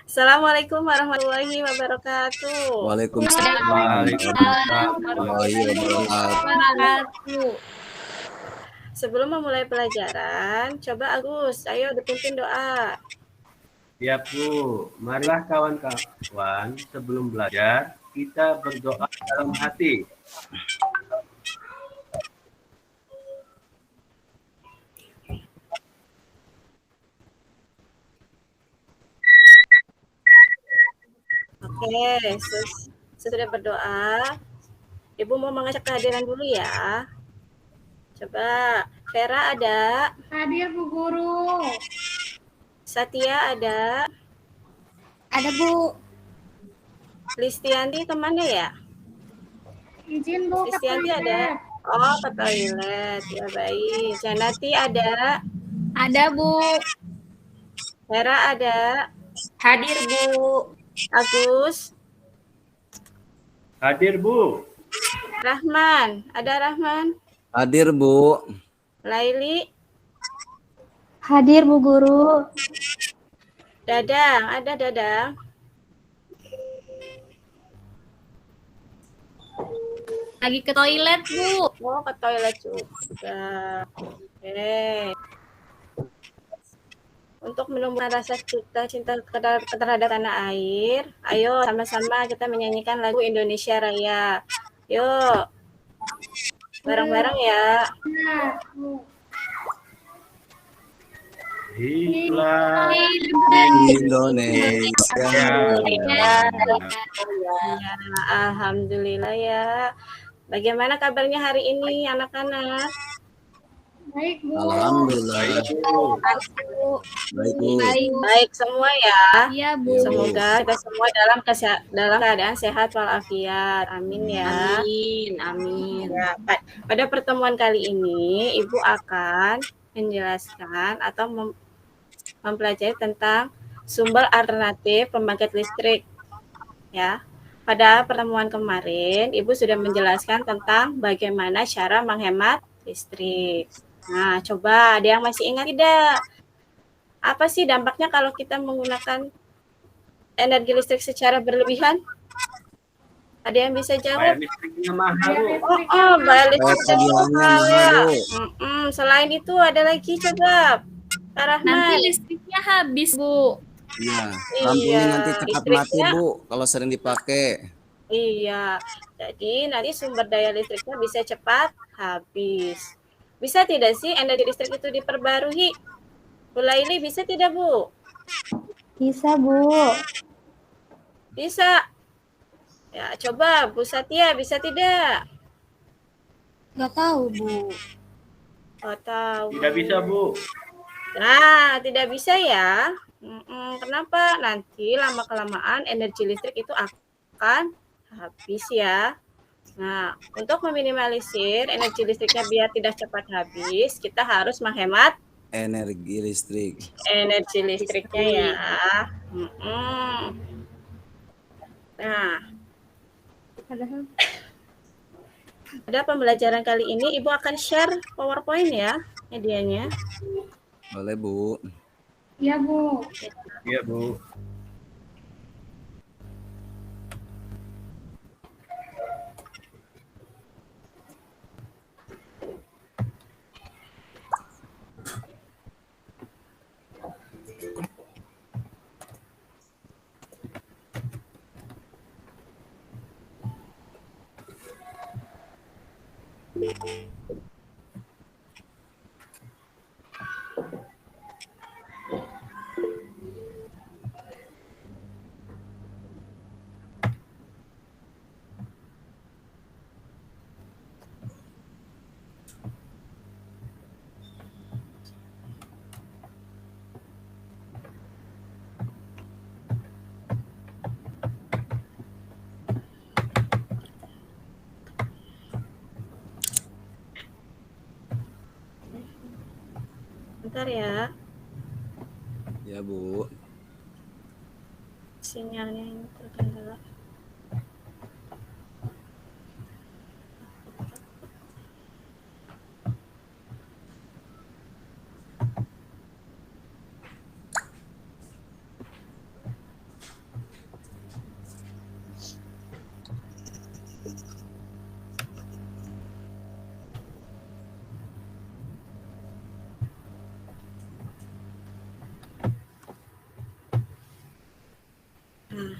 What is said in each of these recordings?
Assalamualaikum warahmatullahi wabarakatuh. Waalaikumsalam warahmatullahi wabarakatuh. Sebelum memulai pelajaran, coba Agus, ayo dipimpin doa. Ya Bu, marilah kawan-kawan sebelum belajar kita berdoa dalam hati. Oke, sesudah berdoa, Ibu mau mengecek kehadiran dulu ya. Coba, Vera ada? Hadir Bu Guru. Satya ada? Ada Bu. Listianti kemana ya? Izin Bu ke Listianti ada? toilet. Oh, ke toilet. Ya baik. Janati ada? Ada Bu. Vera ada? Hadir Bu. Agus? Hadir Bu. Rahman, ada Rahman? Hadir Bu. Laili? Hadir Bu Guru. Dadang, ada Dadang? Lagi ke toilet Bu. Oh, ke toilet juga. Oke. Untuk menumbuhkan rasa cinta terhadap tanah air, ayo sama-sama kita menyanyikan lagu Indonesia Raya. Yuk, bareng-bareng ya. Hiduplah Indonesia. Ya, alhamdulillah ya. Bagaimana kabarnya hari ini anak-anak? Baik Bu. Alhamdulillah. Baik Bu. Baik semua ya. Iya Bu. Semoga kita semua dalam keadaan sehat walafiat. Amin ya. Amin. Ya, pada pertemuan kali ini Ibu akan menjelaskan atau mempelajari tentang sumber alternatif pembangkit listrik. Ya. Pada pertemuan kemarin Ibu sudah menjelaskan tentang bagaimana cara menghemat listrik. Nah, coba ada yang masih ingat tidak? Apa sih dampaknya kalau kita menggunakan energi listrik secara berlebihan? Ada yang bisa jawab? bayar listriknya mahal Bu. Bayar listrik Tagihannya mahal. mahal. Selain itu ada lagi coba, Pak Rahman. Nanti listriknya habis Bu. Iya, lampunya nanti cepat mati Bu kalau sering dipakai. Iya, jadi nanti sumber daya listriknya bisa cepat habis. Bisa tidak sih energi listrik itu diperbarui? Bu Laili bisa tidak Bu? Bisa Bu. Bisa. Ya, coba Bu Satya bisa tidak? Nggak tahu Bu. Oh, tahu. Tidak bisa Bu. Nah, tidak bisa ya. Kenapa? Nanti lama-kelamaan energi listrik itu akan habis ya. Nah, untuk meminimalisir energi listriknya biar tidak cepat habis, kita harus menghemat Energi listrik. energi listriknya ya. Nah, pada pembelajaran kali ini Ibu akan share PowerPoint ya, medianya. Boleh Bu. Iya Bu. Iya Bu. Bentar ya, Ya Bu. sinyalnya ini terkendala.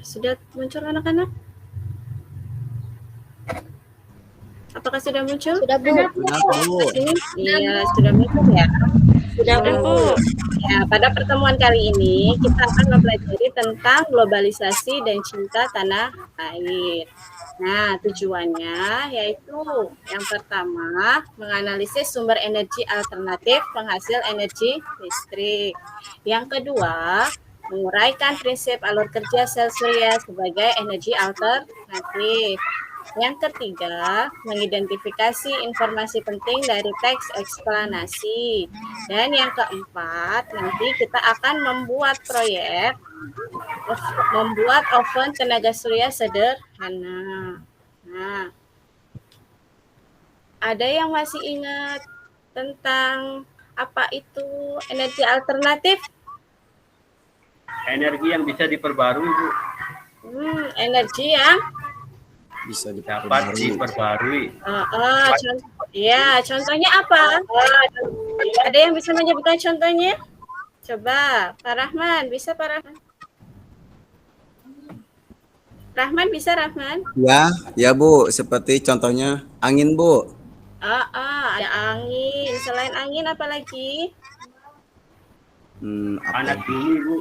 sudah muncul anak-anak? Apakah sudah muncul? Sudah, Bu. Benar, Bu. Ini? Iya, sudah muncul ya. Sudah, Bu. Ya, pada pertemuan kali ini kita akan mempelajari tentang globalisasi dan cinta tanah air. Nah, tujuannya yaitu yang pertama, menganalisis sumber energi alternatif penghasil energi listrik. Yang kedua, menguraikan prinsip alur kerja sel surya sebagai energi alternatif. Yang ketiga, mengidentifikasi informasi penting dari teks eksplanasi. Dan yang keempat, nanti kita akan membuat proyek membuat oven tenaga surya sederhana. Nah, ada yang masih ingat tentang apa itu energi alternatif? Energi yang bisa diperbarui, Bu. Energi yang Bisa Dapat diperbarui. diperbarui. contohnya apa? Ada yang bisa menyebutkan contohnya? Coba, Pak Rahman, bisa Pak Rahman? Rahman bisa, Rahman? Ya, Bu. Seperti contohnya angin, Bu. Ada angin. Selain angin apa lagi? Panas bumi, Bu.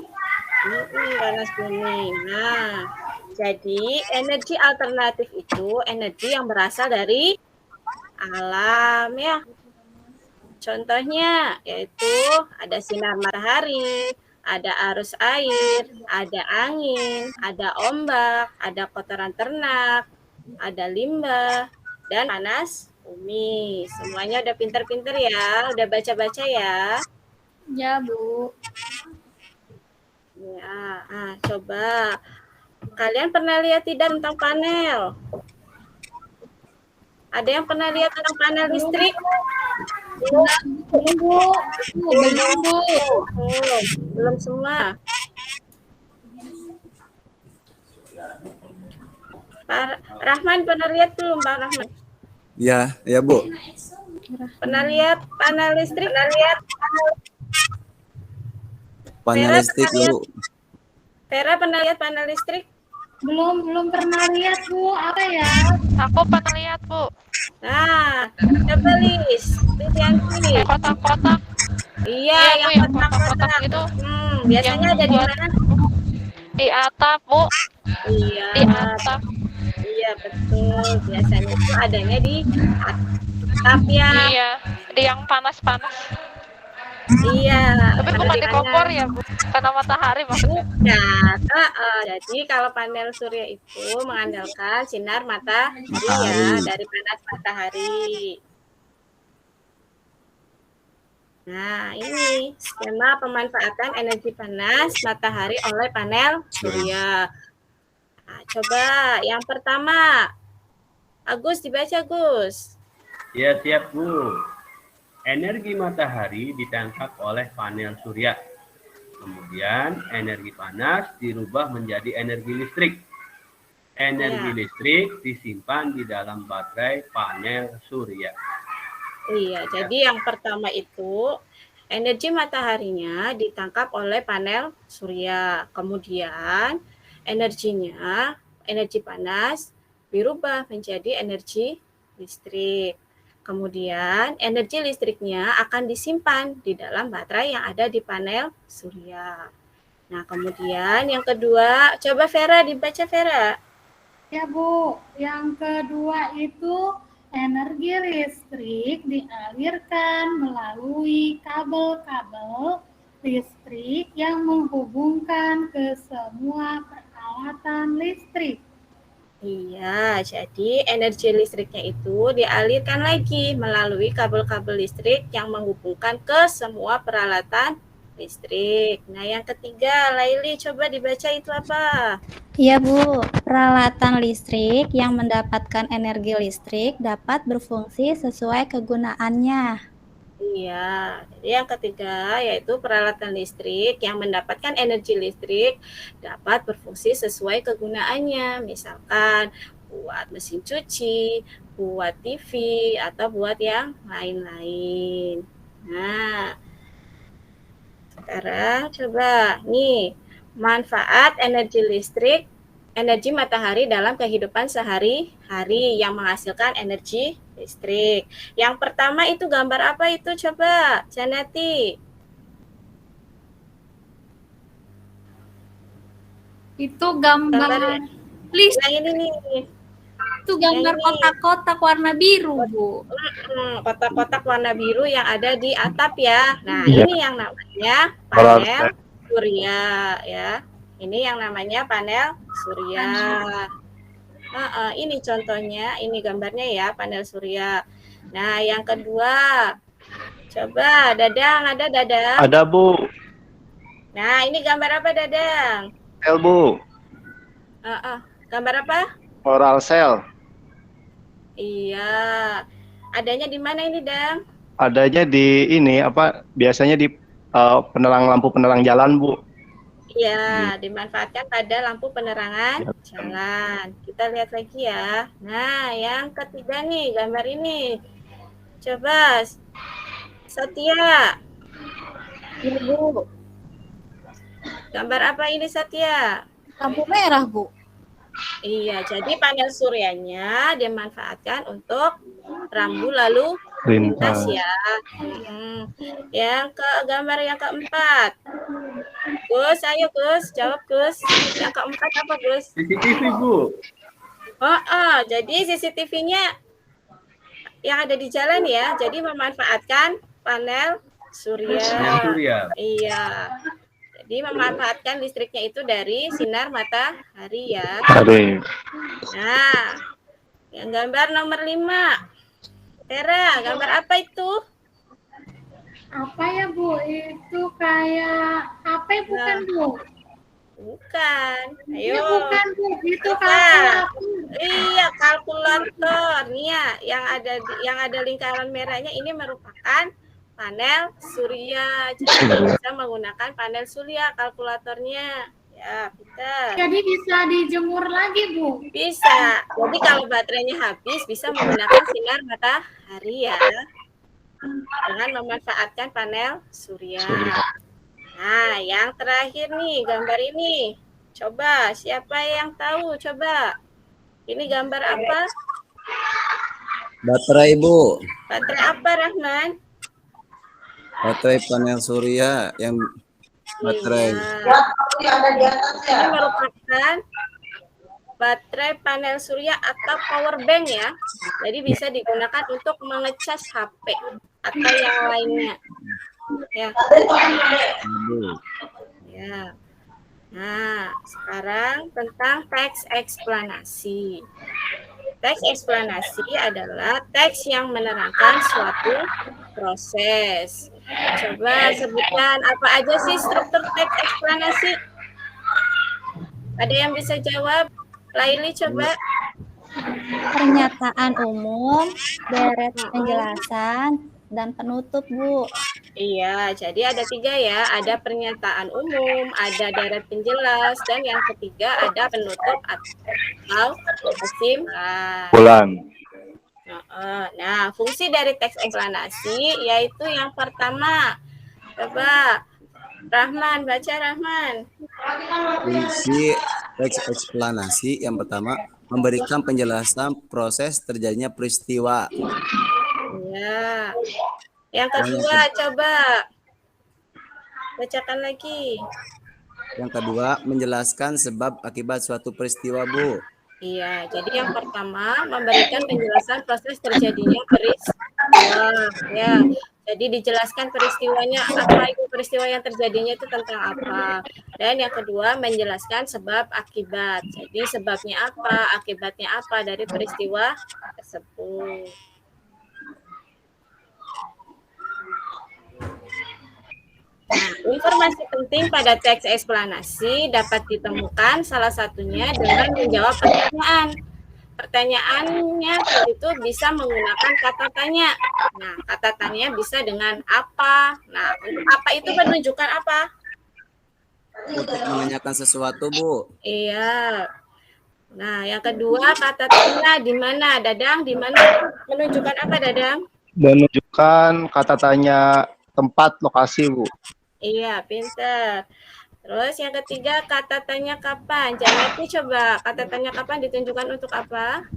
Panas bumi. Nah, jadi energi alternatif itu energi yang berasal dari alam ya. Contohnya yaitu ada sinar matahari, ada arus air, ada angin, ada ombak, ada kotoran ternak, ada limbah, dan panas bumi. Semuanya udah pinter-pinter ya, udah baca-baca ya. Ya, Bu. Ya, coba. Kalian pernah lihat tidak tentang panel? Ada yang pernah lihat tentang panel listrik? Belum, Bu. Belum, Bu. Belum semua. Pak Rahman pernah lihat belum, Pak Rahman? Ya, Bu. Pernah lihat panel listrik? Panel Vera listrik, pernah Bu. Vera pernah lihat panel listrik? Belum pernah lihat, Bu. Apa ya? Aku pernah lihat, Bu. Nah, coba Yanti. Kotak-kotak. Iya, Bu, yang kotak-kotak kotak-kotak itu. Biasanya yang ada di buat mana? Di atap, Bu. Iya. Di atap. Iya, betul. Biasanya itu adanya di atap ya. Iya, di yang panas-panas. Iya. Tapi bukan di kompor ya, Bu. Karena matahari maksudnya. Bukan. Jadi kalau panel surya itu mengandalkan sinar matahari ya, dari panas matahari. Nah, ini skema pemanfaatan energi panas matahari oleh panel surya. Nah, coba yang pertama. Agus, dibaca Gus. Ya, siap, Bu. Energi matahari ditangkap oleh panel surya. Kemudian energi panas dirubah menjadi energi listrik. Energi listrik disimpan di dalam baterai panel surya. Iya, jadi yang pertama itu energi mataharinya ditangkap oleh panel surya. Kemudian energi panas dirubah menjadi energi listrik. Kemudian energi listriknya akan disimpan di dalam baterai yang ada di panel surya. Nah, kemudian yang kedua, coba Vera dibaca Vera. Ya, Bu. Yang kedua itu energi listrik dialirkan melalui kabel-kabel listrik yang menghubungkan ke semua peralatan listrik. Iya, jadi energi listriknya itu dialirkan lagi melalui kabel-kabel listrik yang menghubungkan ke semua peralatan listrik. Nah, yang ketiga, Laili, coba dibaca itu apa? Iya, Bu. Peralatan listrik yang mendapatkan energi listrik dapat berfungsi sesuai kegunaannya. Iya, jadi yang ketiga yaitu peralatan listrik yang mendapatkan energi listrik dapat berfungsi sesuai kegunaannya. Misalkan buat mesin cuci, buat TV, atau buat yang lain-lain. Nah, sekarang coba nih, manfaat energi listrik energi matahari dalam kehidupan sehari-hari yang menghasilkan energi listrik. Yang pertama itu gambar apa itu coba, Janati? Itu gambar Gambar listrik. yang ini nih. Itu gambar Yang ini. kotak-kotak warna biru, Bu. Kotak-kotak warna biru yang ada di atap ya. Nah, ini yang namanya panel surya ya. Ini yang namanya panel surya. Ini contohnya, ini gambarnya ya, panel surya. Nah, yang kedua, coba Dadang, ada Dadang? Ada, Bu. Nah, ini gambar apa Dadang? Sel, Bu. Gambar apa? Oral cell. Iya. Adanya di mana ini, Dang? Adanya di ini apa? Biasanya di lampu penerang jalan, Bu. Iya, dimanfaatkan pada lampu penerangan jalan. Kita lihat lagi ya. Nah, yang ketiga nih, gambar ini. Coba, Satya. Iya, Bu. Gambar apa ini, Satya? Lampu merah, Bu. Iya, jadi panel suryanya dimanfaatkan untuk rambu lalu lintas ya. Gambar yang keempat. Gus, ayo Gus, jawab Gus. Yang keempat apa Gus? CCTV, Bu. Jadi CCTV-nya yang ada di jalan ya. Jadi memanfaatkan panel surya. Panel surya. Iya. Jadi memanfaatkan listriknya itu dari sinar matahari ya. Nah, yang gambar nomor 5. Tera, gambar apa itu? Apa ya Bu? Itu kayak HP bukan Bu? Bukan. Ayo. Ya bukan Bu, itu Apa? kalkulator. Iya, kalkulator. Nih ya, yang ada lingkaran merahnya ini merupakan panel surya. Jadi bisa menggunakan panel surya kalkulatornya. Ya, pintar. Jadi bisa dijemur lagi Bu? Bisa. Jadi kalau baterainya habis bisa menggunakan sinar matahari ya. Dengan memanfaatkan panel surya. Nah, yang terakhir nih gambar ini. Coba siapa yang tahu? Coba. Ini gambar apa? Baterai, Bu. Baterai apa, Rahman? Baterai panel surya yang baterai. Iya. Ini merupakan baterai panel surya atau power bank ya. Jadi bisa digunakan untuk mengecas HP atau yang lainnya. Ya. Ya. Nah, sekarang tentang teks eksplanasi. Teks eksplanasi adalah teks yang menerangkan suatu proses. Coba sebutkan apa aja sih struktur teks eksplanasi? Ada yang bisa jawab? Laili coba. Pernyataan umum, deret penjelasan, dan penutup, Bu. Iya, jadi ada 3 ya. Ada pernyataan umum, ada deret penjelas, dan yang ketiga ada penutup atau kesimpulan. Nah, fungsi dari teks eksplanasi yaitu yang pertama. Coba, Rahman, baca Rahman. Fungsi teks eksplanasi yang pertama memberikan penjelasan proses terjadinya peristiwa. Ya. Yang kedua, coba bacakan lagi. Yang kedua menjelaskan sebab akibat suatu peristiwa, Bu. Iya, jadi yang pertama memberikan penjelasan proses terjadinya peristiwa. Ya, jadi dijelaskan peristiwanya apa itu peristiwa yang terjadinya itu tentang apa. Dan yang kedua menjelaskan sebab akibat. Jadi sebabnya apa, akibatnya apa dari peristiwa tersebut. Nah, informasi penting pada teks eksplanasi dapat ditemukan salah satunya dengan menjawab pertanyaan. Pertanyaannya itu bisa menggunakan kata tanya. Nah, kata tanya bisa dengan apa. Nah, untuk apa itu menunjukkan apa? Untuk menanyakan sesuatu, Bu. Iya. Nah, yang kedua kata tanya di mana, Dadang? Di mana menunjukkan apa, Dadang? Menunjukkan kata tanya tempat lokasi, Bu. Iya, pintar. Terus yang ketiga, kata tanya kapan. Janati coba, kata tanya kapan ditunjukkan untuk apa?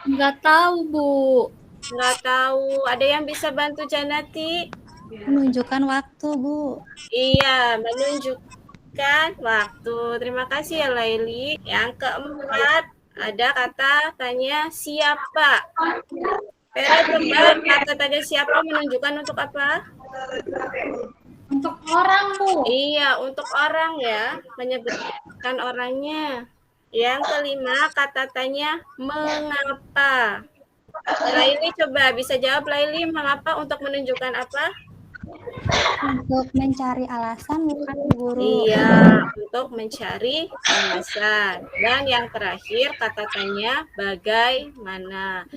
Nggak tahu, Bu. Nggak tahu. Ada yang bisa bantu Janati? Menunjukkan waktu, Bu. Iya, menunjukkan waktu. Terima kasih ya Laili. Yang keempat, ada kata tanya siapa. Vera coba kata tanya siapa menunjukkan untuk apa? Untuk orang, Bu. Iya, untuk orang ya, menyebutkan orangnya. Yang kelima, kata tanya mengapa. Laili coba bisa jawab Laili, mengapa untuk menunjukkan apa? Untuk mencari alasan, bukan Guru. Iya, untuk mencari alasan. Dan yang terakhir kata tanya bagaimana.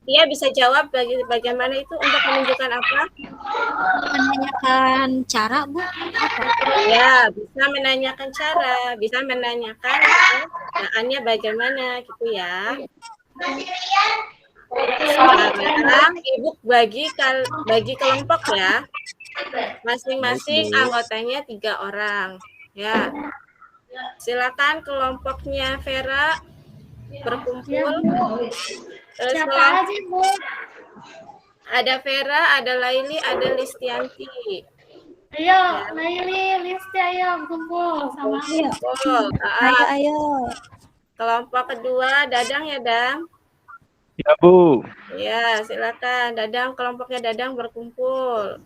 Dia bisa jawab bagaimana itu untuk menunjukkan apa? Menanyakan cara, Bu. Apa? Ya, bisa menanyakan cara, bisa menanyakan keadaannya bagaimana gitu ya. Sekarang Ibu bagi kelompok ya. Masing-masing anggotanya 3 orang. Ya. Silakan kelompoknya Vera berkumpul. Terus Siapa aja, Bu? ada Vera, ada Laili, ada Listianti. Ayo, Laili, Listi, ayo kumpul sama aku. Kumpul. Ayo. Kelompok kedua Dadang ya, Dang? Ya, Bu. Ya, silakan. Dadang, kelompoknya Dadang berkumpul.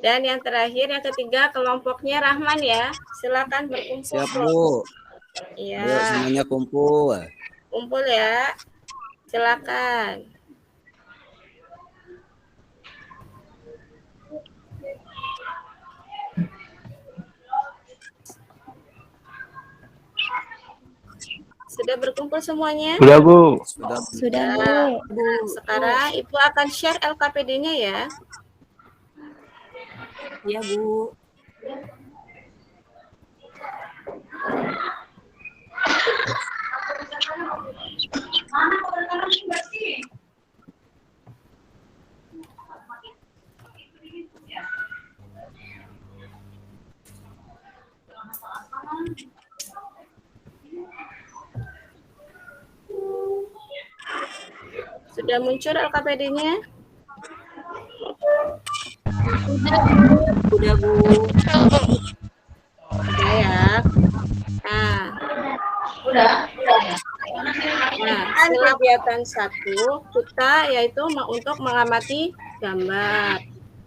Dan yang terakhir, yang ketiga, kelompoknya Rahman ya. Silakan berkumpul. Siap, Bu. Iya. Yuk, semuanya kumpul. Kumpul ya. Silakan. Sudah berkumpul semuanya? Sudah, Bu. Sudah, Bu. Nah, sekarang Ibu akan share LKPD-nya ya. Iya, Bu. Sudah muncul LKPD-nya? Udah, Bu. Sudah ya. Nah, kegiatan 1 kita yaitu untuk mengamati gambar.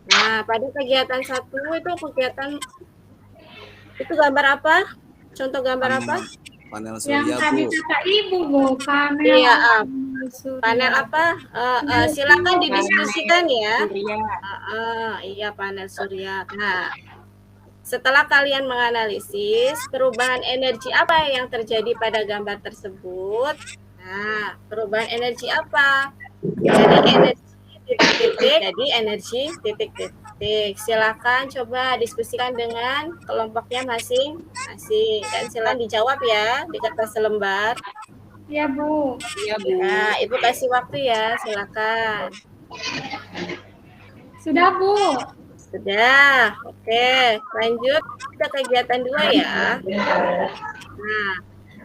Nah, pada kegiatan 1 itu kegiatan itu gambar apa? Contoh gambar apa? Panel Yang surya, tadi Bu. kata Ibu, Bu, panel. Iya, panel apa? Silakan didiskusikan ya. Surya. Iya, panel surya. Nah, setelah kalian menganalisis perubahan energi apa yang terjadi pada gambar tersebut. Nah, perubahan energi apa? Dari energi titik-titik jadi energi titik-titik. Silakan coba diskusikan dengan kelompoknya masing-masing. Dan silakan dijawab ya di kertas selembar. Iya, Bu. Iya, Bu. Nah, Ibu kasih waktu ya, silakan. Sudah, Bu. Sudah, oke. Lanjut ke kegiatan 2 ya. Nah,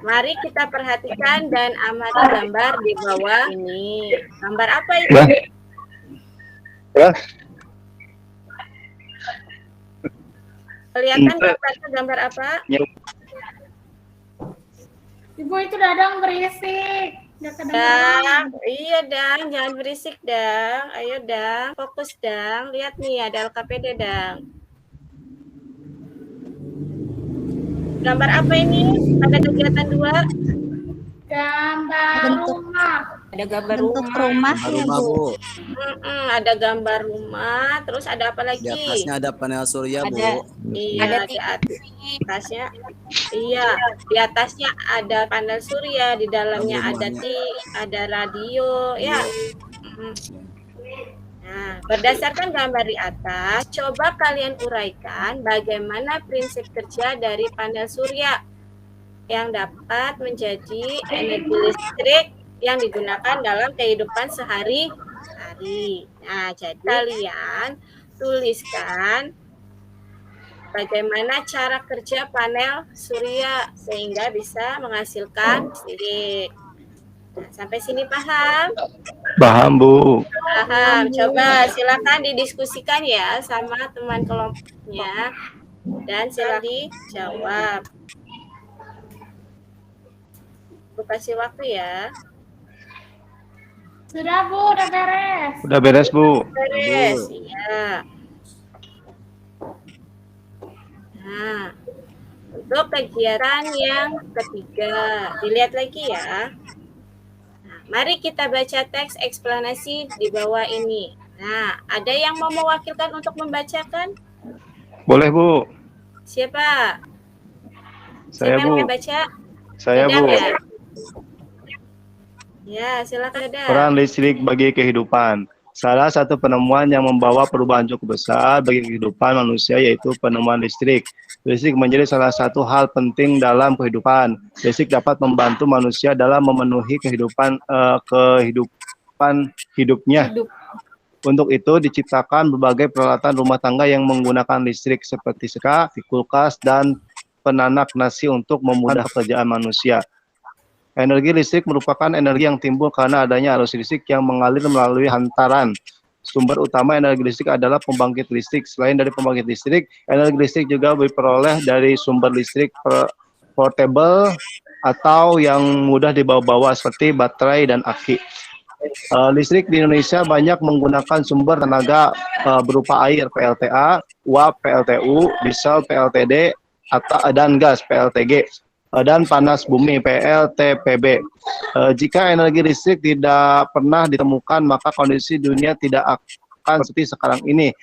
mari kita perhatikan dan amati gambar di bawah ini. Gambar apa itu? Ya. Kelihatan gambar apa? Ibu itu Dadang berisik. Nggak kedengeran. Dang, iya Dang, jangan berisik Dang. Ayo Dang, fokus Dang. Lihat nih ada LKPD Dang. Gambar apa ini? Ada kegiatan 2? Gambar Bentuk. rumah. Ada gambar Bentuk rumah. rumahnya, Rumah, Bu. Bu. Ada gambar rumah, terus ada apa Di lagi? atasnya ada panel surya, Bu. Iya, Ada di atasnya. Iya, di atasnya ada panel surya, di dalamnya ada ada radio, ya. Nah, berdasarkan gambar di atas, coba kalian uraikan bagaimana prinsip kerja dari panel surya yang dapat menjadi energi listrik yang digunakan dalam kehidupan sehari-hari. Nah, jadi kalian tuliskan bagaimana cara kerja panel surya sehingga bisa menghasilkan listrik. Nah, sampai sini paham? Paham, Bu. Paham. Coba silakan didiskusikan ya sama teman kelompoknya dan silakan dijawab. Bu kasih waktu ya. Sudah Bu, udah beres. Udah beres, Bu. Beres, iya. Nah, untuk kegiatan yang ketiga, dilihat lagi ya. Nah, mari kita baca teks eksplanasi di bawah ini. Nah, ada yang mau mewakilkan untuk membacakan? Boleh, Bu. Siapa? Saya, Siapa yang Bu. mau baca? Saya, Dadang Bu. ya? Ya, silakan Dadang. Peran listrik bagi kehidupan. Salah satu penemuan yang membawa perubahan cukup besar bagi kehidupan manusia yaitu penemuan listrik. Listrik menjadi salah satu hal penting dalam kehidupan. Listrik dapat membantu manusia dalam memenuhi kehidupan hidupnya. Untuk itu diciptakan berbagai peralatan rumah tangga yang menggunakan listrik seperti setrika, kulkas, dan penanak nasi untuk memudahkan pekerjaan manusia. Energi listrik merupakan energi yang timbul karena adanya arus listrik yang mengalir melalui hantaran. Sumber utama energi listrik adalah pembangkit listrik. Selain dari pembangkit listrik, energi listrik juga diperoleh dari sumber listrik portable atau yang mudah dibawa-bawa seperti baterai dan aki. Listrik di Indonesia banyak menggunakan sumber tenaga berupa air (PLTA), uap (PLTU), diesel (PLTD), dan gas (PLTG), dan panas bumi (PLTPB). Jika energi listrik tidak pernah ditemukan, maka kondisi dunia tidak akan seperti sekarang ini.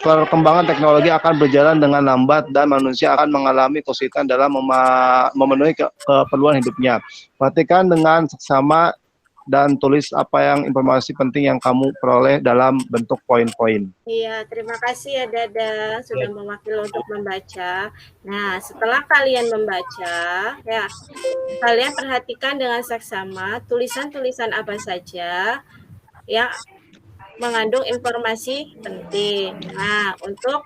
Perkembangan teknologi akan berjalan dengan lambat dan manusia akan mengalami kesulitan dalam memenuhi keperluan hidupnya. Perhatikan dengan seksama dan tulis apa yang informasi penting yang kamu peroleh dalam bentuk poin-poin. Iya, terima kasih ya Dada sudah mewakili untuk membaca. Nah, setelah kalian membaca, ya kalian perhatikan dengan seksama tulisan-tulisan apa saja yang mengandung informasi penting. Nah, untuk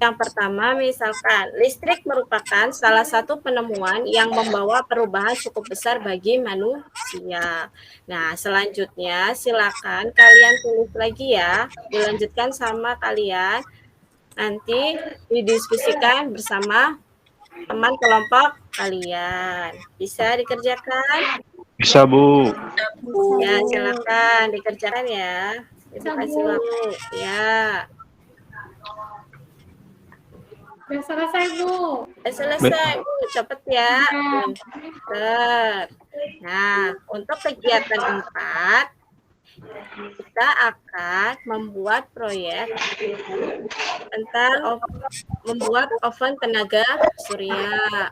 yang pertama, misalkan listrik merupakan salah satu penemuan yang membawa perubahan cukup besar bagi manusia. Nah, selanjutnya silakan kalian tulis lagi ya, dilanjutkan sama kalian. Nanti didiskusikan bersama teman kelompok kalian. Bisa dikerjakan? Bisa, Bu. Ya, silakan dikerjakan ya. Terima kasih waktu. Ya. Udah selesai Bu. Selesai, Bu. Cepet ya. Pinter. Nah, untuk kegiatan 4, kita akan membuat proyek tentang membuat oven tenaga surya.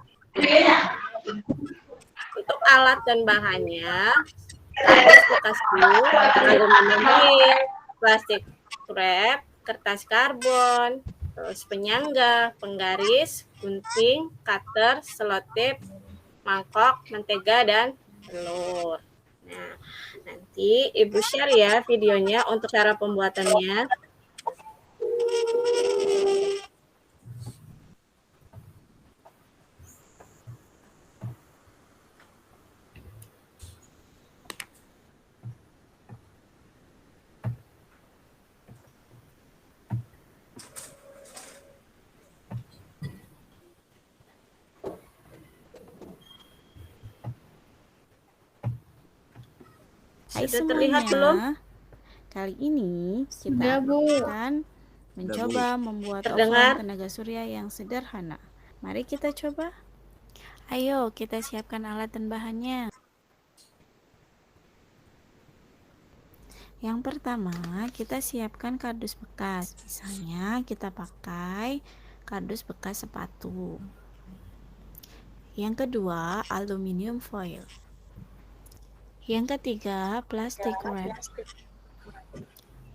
Untuk alat dan bahannya, kardus bekas bulu, aluminium foil, plastik wrap, kertas karbon, terus penyangga, penggaris, gunting, cutter, selotip, mangkok, mentega, dan telur. Nah, nanti Ibu share ya videonya untuk cara pembuatannya. Hai Sudah terlihat semuanya. belum? Kali ini kita Sudah, Bu. akan mencoba membuat Terdengar? oven tenaga surya yang sederhana. Mari kita coba. Ayo kita siapkan alat dan bahannya. Yang pertama, kita siapkan kardus bekas. Misalnya kita pakai kardus bekas sepatu. Yang kedua, aluminium foil. Yang ketiga, plastik wrap.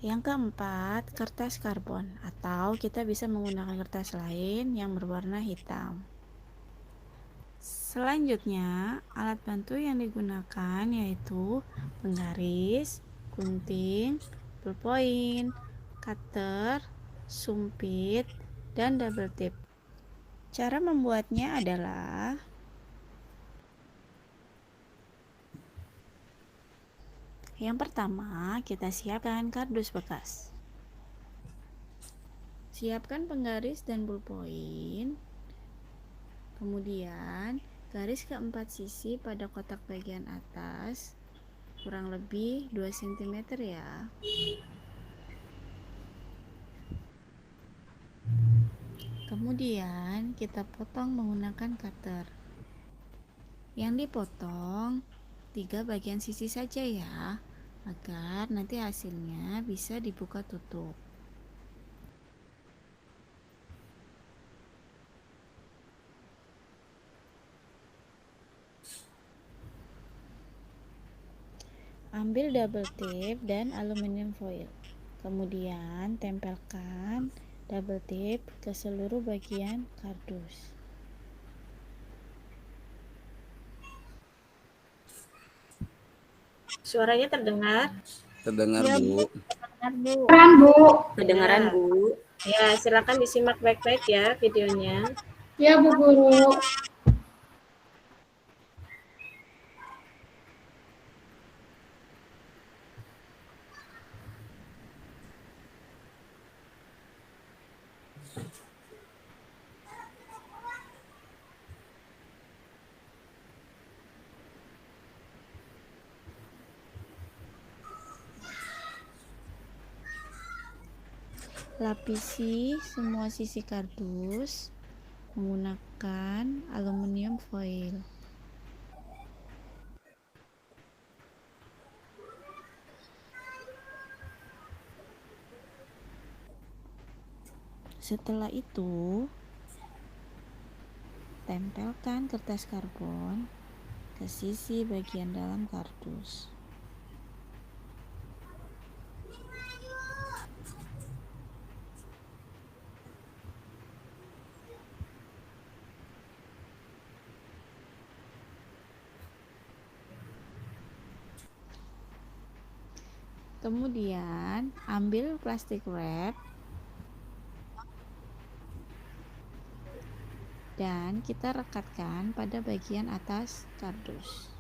Yang keempat, kertas karbon, atau kita bisa menggunakan kertas lain yang berwarna hitam. Selanjutnya, alat bantu yang digunakan yaitu penggaris, gunting, ballpoint, cutter, sumpit, dan double tip. Cara membuatnya adalah yang pertama, kita siapkan kardus bekas. Siapkan penggaris dan ballpoint. Kemudian, garis keempat sisi pada kotak bagian atas kurang lebih 2 cm ya. Kemudian, kita potong menggunakan cutter. Yang dipotong 3 bagian sisi saja ya, agar nanti hasilnya bisa dibuka tutup. Ambil double tape dan aluminium foil. Kemudian tempelkan double tape ke seluruh bagian kardus. Suaranya terdengar? Terdengar, Bu. Kedengaran, Bu. Kedengaran, Bu. Ya, silakan disimak baik-baik ya videonya. Ya, Bu Guru. Lapisi semua sisi kardus menggunakan aluminium foil. Setelah itu, tempelkan kertas karbon ke sisi bagian dalam kardus. Kemudian, ambil plastik wrap dan kita rekatkan pada bagian atas kardus.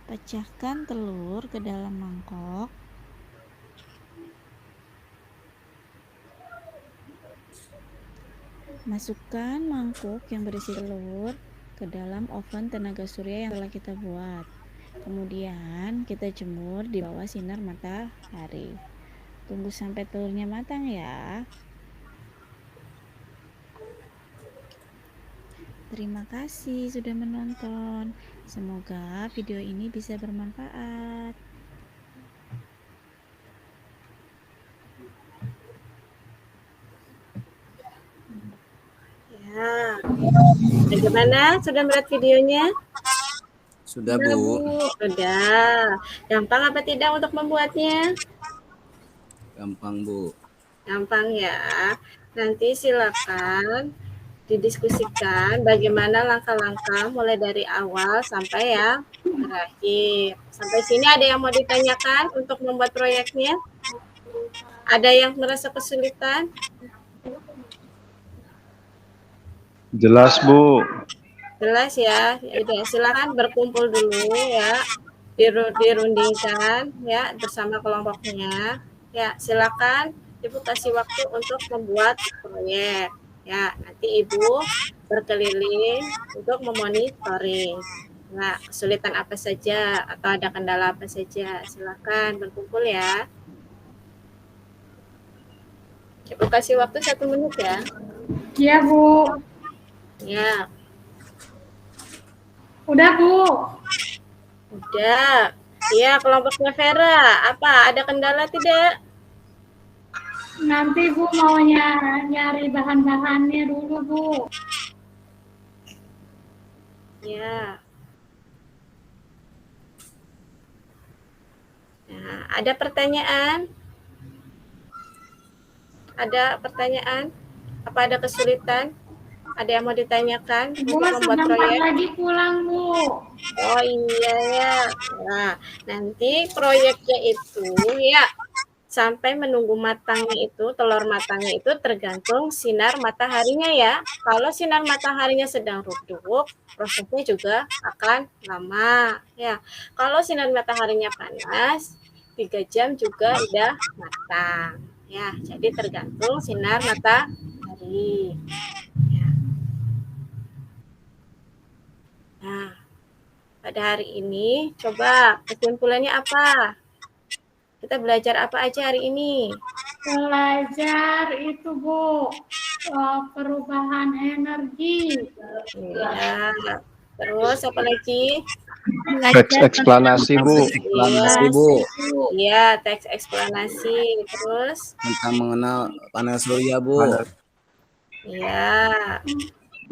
Pecahkan telur ke dalam mangkok. Masukkan mangkuk yang berisi telur ke dalam oven tenaga surya yang telah kita buat. Kemudian kita jemur di bawah sinar matahari. Tunggu sampai telurnya matang ya. Terima kasih sudah menonton. Semoga video ini bisa bermanfaat. Ya. Bagaimana? Sudah melihat videonya? Sudah, Bu. Sudah. Gampang apa tidak untuk membuatnya? Gampang, Bu. Gampang ya. Nanti silakan didiskusikan bagaimana langkah-langkah mulai dari awal sampai yang terakhir. Sampai sini ada yang mau ditanyakan untuk membuat proyeknya? Ada yang merasa kesulitan? Jelas, Bu. Jelas ya. Udah, silakan berkumpul dulu ya. Dirundingkan ya bersama kelompoknya. Ya, silakan Ibu kasih waktu untuk membuat proyek. Ya, nanti Ibu berkeliling untuk memonitoring. Nah, kesulitan apa saja atau ada kendala apa saja, silakan berkumpul ya. Ibu kasih waktu 1 menit ya. Iya, Bu. Ya, Udah, Bu. udah. Ya, kelompoknya Vera, apa ada kendala tidak? Nanti Bu mau nyari bahan-bahannya dulu, Bu. Ya. Nah, ada pertanyaan? Ada pertanyaan? Apa ada kesulitan? Ada yang mau ditanyakan Bu, untuk membuat sebentar proyek? lagi pulang, Bu. Oh iya ya. Nah, nanti proyeknya itu ya sampai menunggu matangnya itu, telur matangnya itu tergantung sinar mataharinya ya. Kalau sinar mataharinya sedang redup, prosesnya juga akan lama ya. Kalau sinar mataharinya panas, 3 jam juga udah matang ya. Jadi tergantung sinar matahari. Ya. Nah, pada hari ini coba kesimpulannya apa? Kita belajar apa aja hari ini? Belajar itu, Bu, perubahan energi. Ya. Terus apa lagi? Teks eksplanasi, Bu. Eksplanasi, Bu, Iya, teks eksplanasi. Terus? tentang mengenal panel surya, Bu. Iya.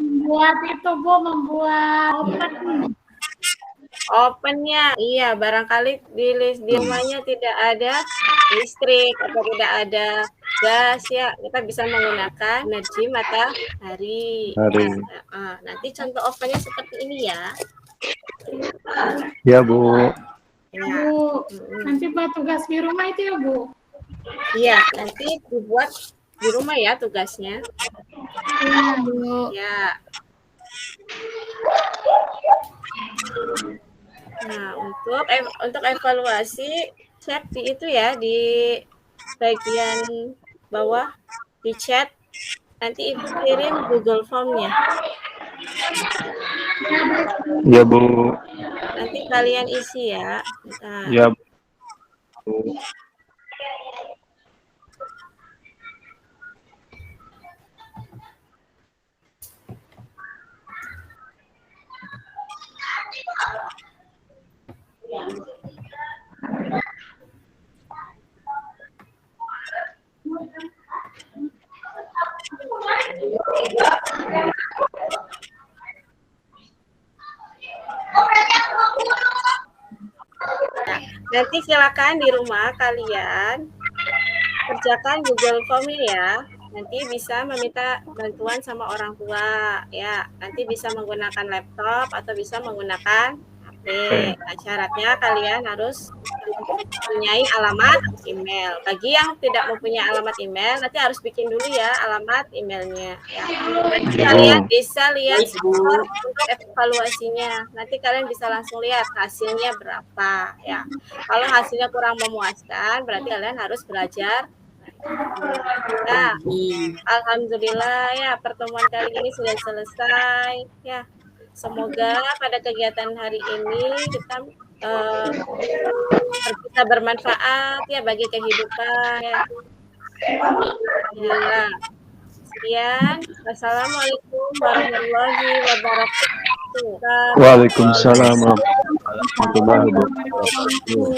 Membuat itu, Bu, membuat Opennya, iya, barangkali di rumahnya tidak ada listrik atau tidak ada gas ya, kita bisa menggunakan energi matahari. Nah, nanti contoh ovennya seperti ini ya. Ya, Bu. Ya. Bu, nanti buat tugas di rumah itu ya, Bu? Iya, nanti dibuat di rumah ya tugasnya. Iya, Bu. Ya. Nah, untuk evaluasi chat di itu ya di bagian bawah di chat nanti Ibu kirim Google Form-nya. Ya, Bu. Nanti kalian isi ya. Nah. Ya, Bu. Nah, nanti silakan di rumah kalian kerjakan Google Form-nya ya. Nanti bisa meminta bantuan sama orang tua ya. Nanti bisa menggunakan laptop atau bisa menggunakan HP. Nah, syaratnya kalian harus mempunyai alamat email. Bagi yang tidak mempunyai alamat email, nanti harus bikin dulu ya alamat emailnya. Ya. Nanti kalian bisa lihat skor untuk evaluasinya. Nanti kalian bisa langsung lihat hasilnya berapa. Ya. Kalau hasilnya kurang memuaskan, berarti kalian harus belajar. Nah, alhamdulillah ya pertemuan kali ini sudah selesai. Ya, semoga pada kegiatan hari ini kita bisa bermanfaat ya bagi kehidupan ya. Ya. Sekian. Wassalamualaikum warahmatullahi wabarakatuh. Waalaikumsalam warahmatullahi wabarakatuh.